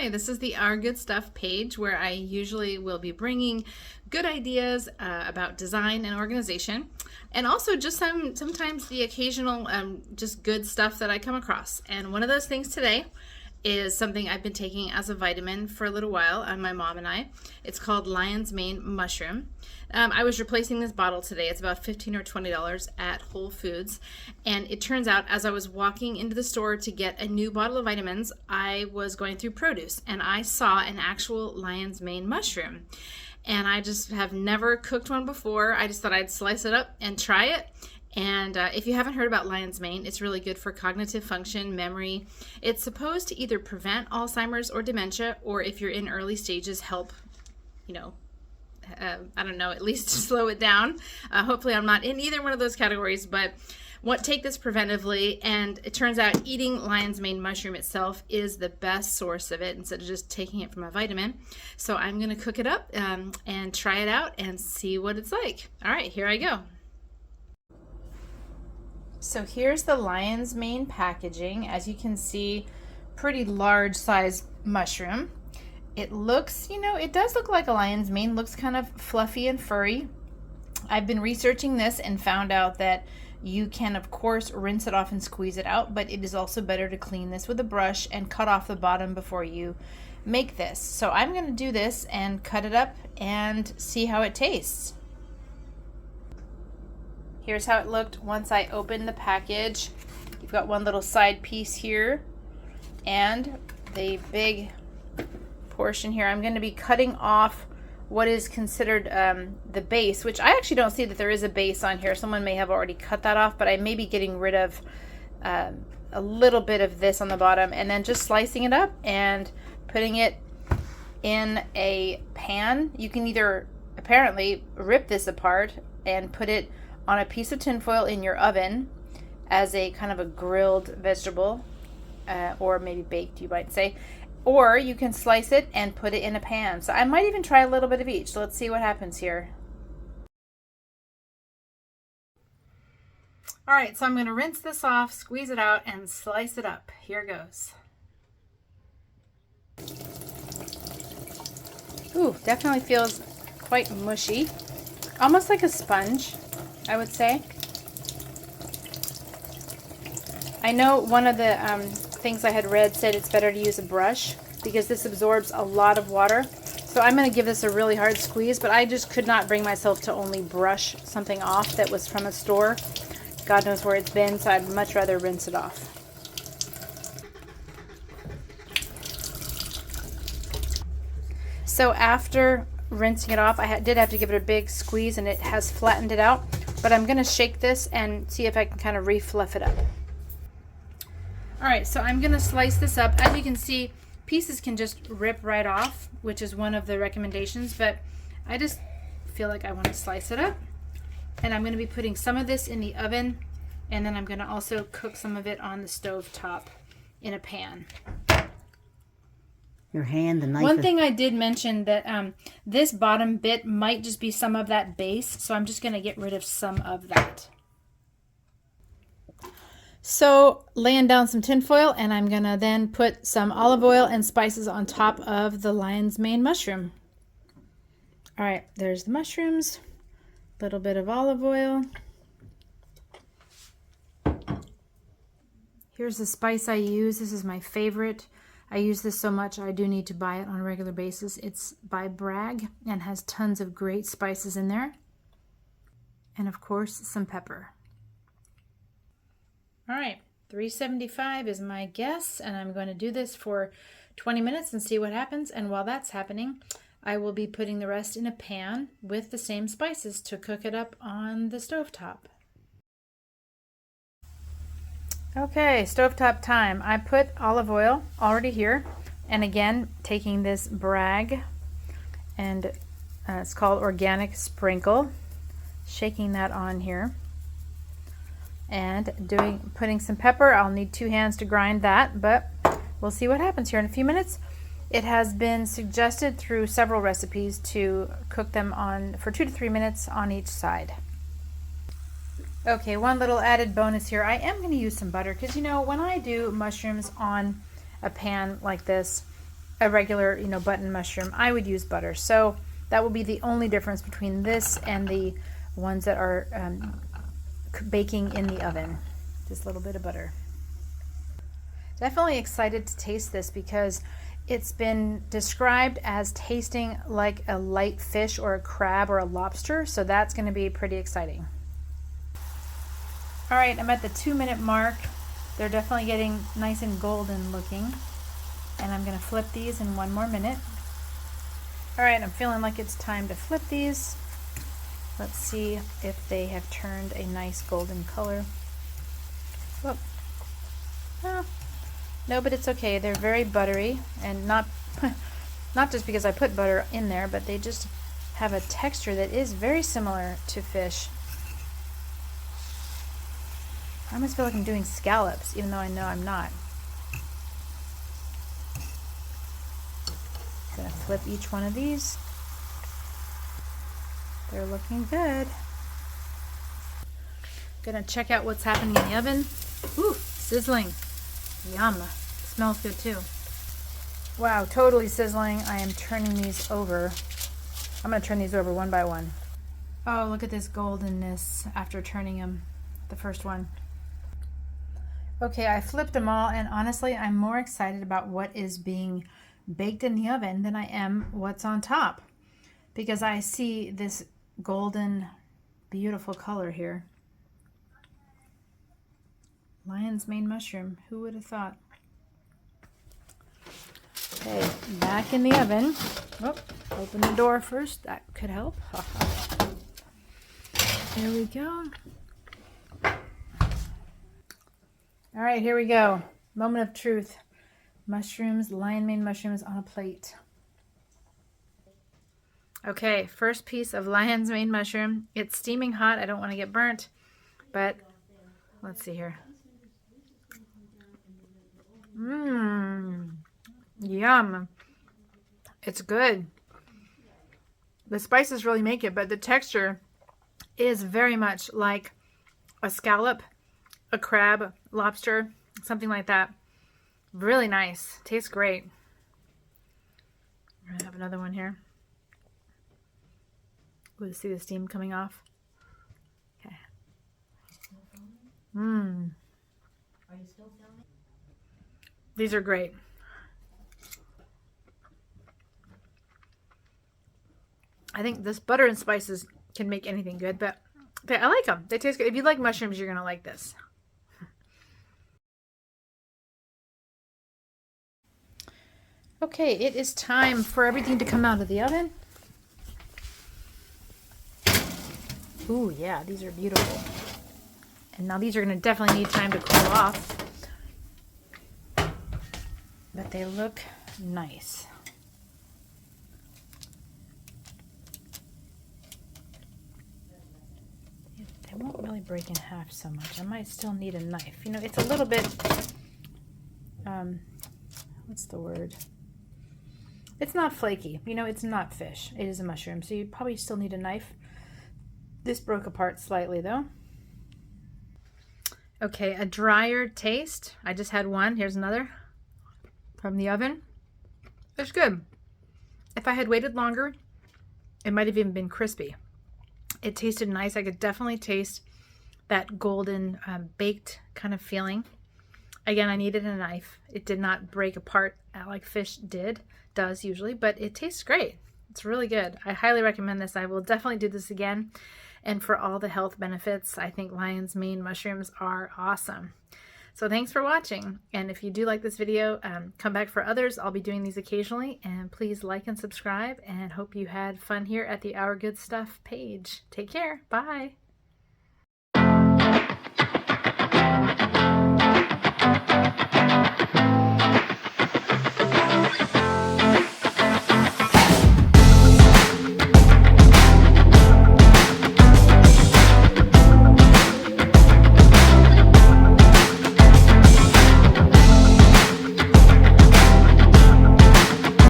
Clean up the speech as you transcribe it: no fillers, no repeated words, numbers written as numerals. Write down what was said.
Hi, this is the Our Good Stuff page where I usually will be bringing good ideas about design and organization, and also just sometimes the occasional just good stuff that I come across. And one of those things today is something I've been taking as a vitamin for a little while, my mom and I. It's called lion's mane mushroom. I was replacing this bottle today. It's about $15 or $20 at Whole Foods. And it turns out as I was walking into the store to get a new bottle of vitamins, I was going through produce and I saw an actual lion's mane mushroom. And I just have never cooked one before. I just thought I'd slice it up and try it. And if you haven't heard about lion's mane, it's really good for cognitive function, memory. It's supposed to either prevent Alzheimer's or dementia, or if you're in early stages, help, I don't know, at least to slow it down. Hopefully I'm not in either one of those categories, but take this preventively. And it turns out eating lion's mane mushroom itself is the best source of it instead of just taking it from a vitamin. So I'm going to cook it up and try it out and see what it's like. All right, here I go. So here's the lion's mane packaging. As you can see, pretty large size mushroom. It looks, it does look like a lion's mane, looks kind of fluffy and furry. I've been researching this and found out that you can, of course, rinse it off and squeeze it out, but it is also better to clean this with a brush and cut off the bottom before you make this. So I'm going to do this and cut it up and see how it tastes. Here's how it looked once I opened the package. You've got one little side piece here and the big portion here. I'm going to be cutting off what is considered the base, which I actually don't see that there is a base on here. Someone may have already cut that off, but I may be getting rid of a little bit of this on the bottom and then just slicing it up and putting it in a pan. You can either apparently rip this apart and put it on a piece of tinfoil in your oven as a kind of a grilled vegetable, or maybe baked, you might say. Or you can slice it and put it in a pan. So I might even try a little bit of each. So let's see what happens here. All right, so I'm going to rinse this off, squeeze it out, and slice it up. Here goes. Ooh, definitely feels quite mushy. Almost like a sponge, I would say. I know one of the things I had read said it's better to use a brush because this absorbs a lot of water. So I'm going to give this a really hard squeeze, but I just could not bring myself to only brush something off that was from a store. God knows where it's been, so I'd much rather rinse it off. So after rinsing it off, I did have to give it a big squeeze and it has flattened it out. But I'm going to shake this and see if I can kind of re-fluff it up. All right, so I'm going to slice this up. As you can see, pieces can just rip right off, which is one of the recommendations, but I just feel like I want to slice it up. And I'm going to be putting some of this in the oven, and then I'm going to also cook some of it on the stove top in a pan. Your hand, the knife. One thing I did mention that this bottom bit might just be some of that base, so I'm just going to get rid of some of that. So laying down some tin foil, and I'm going to then put some olive oil and spices on top of the lion's mane mushroom. All right, there's the mushrooms, a little bit of olive oil. Here's the spice I use. This is my favorite. I use this so much I do need to buy it on a regular basis. It's by Bragg and has tons of great spices in there. And of course, some pepper. All right, 375 is my guess, and I'm going to do this for 20 minutes and see what happens. And while that's happening, I will be putting the rest in a pan with the same spices to cook it up on the stovetop. Okay, stovetop time. I put olive oil already here, and again, taking this Bragg, and it's called Organic Sprinkle, shaking that on here. And putting some pepper. I'll need 2 hands to grind that, but we'll see what happens here in a few minutes. It has been suggested through several recipes to cook them on for 2 to 3 minutes on each side. Okay, one little added bonus here. I am going to use some butter because when I do mushrooms on a pan like this, a regular, button mushroom, I would use butter. So that will be the only difference between this and the ones that are baking in the oven. Just a little bit of butter. Definitely excited to taste this because it's been described as tasting like a light fish or a crab or a lobster, so that's going to be pretty exciting. All right, I'm at the 2-minute mark. They're definitely getting nice and golden looking, and I'm going to flip these in 1 more minute. All right, I'm feeling like it's time to flip these. Let's see if they have turned a nice golden color. Whoop. Oh. No, but it's okay. They're very buttery, and not just because I put butter in there, but they just have a texture that is very similar to fish. I almost feel like I'm doing scallops, even though I know I'm not. Gonna flip each one of these. They're looking good. Gonna check out what's happening in the oven. Ooh, sizzling. Yum. Smells good too. Wow, totally sizzling. I am turning these over. I'm going to turn these over one by one. Oh, look at this goldenness after turning them, the first one. Okay, I flipped them all, and honestly, I'm more excited about what is being baked in the oven than I am what's on top, because I see this golden, beautiful color here. Lion's mane mushroom. Who would have thought? Okay, back in the oven. Oh, open the door first. That could help. There we go. All right, here we go. Moment of truth. Mushrooms, lion mane mushrooms on a plate. Okay, first piece of lion's mane mushroom. It's steaming hot. I don't want to get burnt, but let's see here. Mmm, yum. It's good. The spices really make it, but the texture is very much like a scallop, a crab, lobster, something like that. Really nice. Tastes great. We're gonna have another one here. Ooh, see the steam coming off. Okay. Mmm. Are you still filming? These are great. I think this butter and spices can make anything good, but I like them. They taste good. If you like mushrooms, you're going to like this. Okay, it is time for everything to come out of the oven. Ooh, yeah, these are beautiful. And now these are going to definitely need time to cool off. But they look nice. They won't really break in half so much. I might still need a knife. You know, it's a little bit, what's the word? It's not flaky. You know, it's not fish. It is a mushroom, so you probably still need a knife. This broke apart slightly though. Okay, a drier taste. I just had one. Here's another from the oven. It's good. If I had waited longer, it might have even been crispy. It tasted nice. I could definitely taste that golden baked kind of feeling. Again, I needed a knife. It did not break apart like fish does usually, but it tastes great. It's really good. I highly recommend this. I will definitely do this again. And for all the health benefits, I think lion's mane mushrooms are awesome. So thanks for watching. And if you do like this video, come back for others. I'll be doing these occasionally. And please like and subscribe, and hope you had fun here at the Our Good Stuff page. Take care. Bye.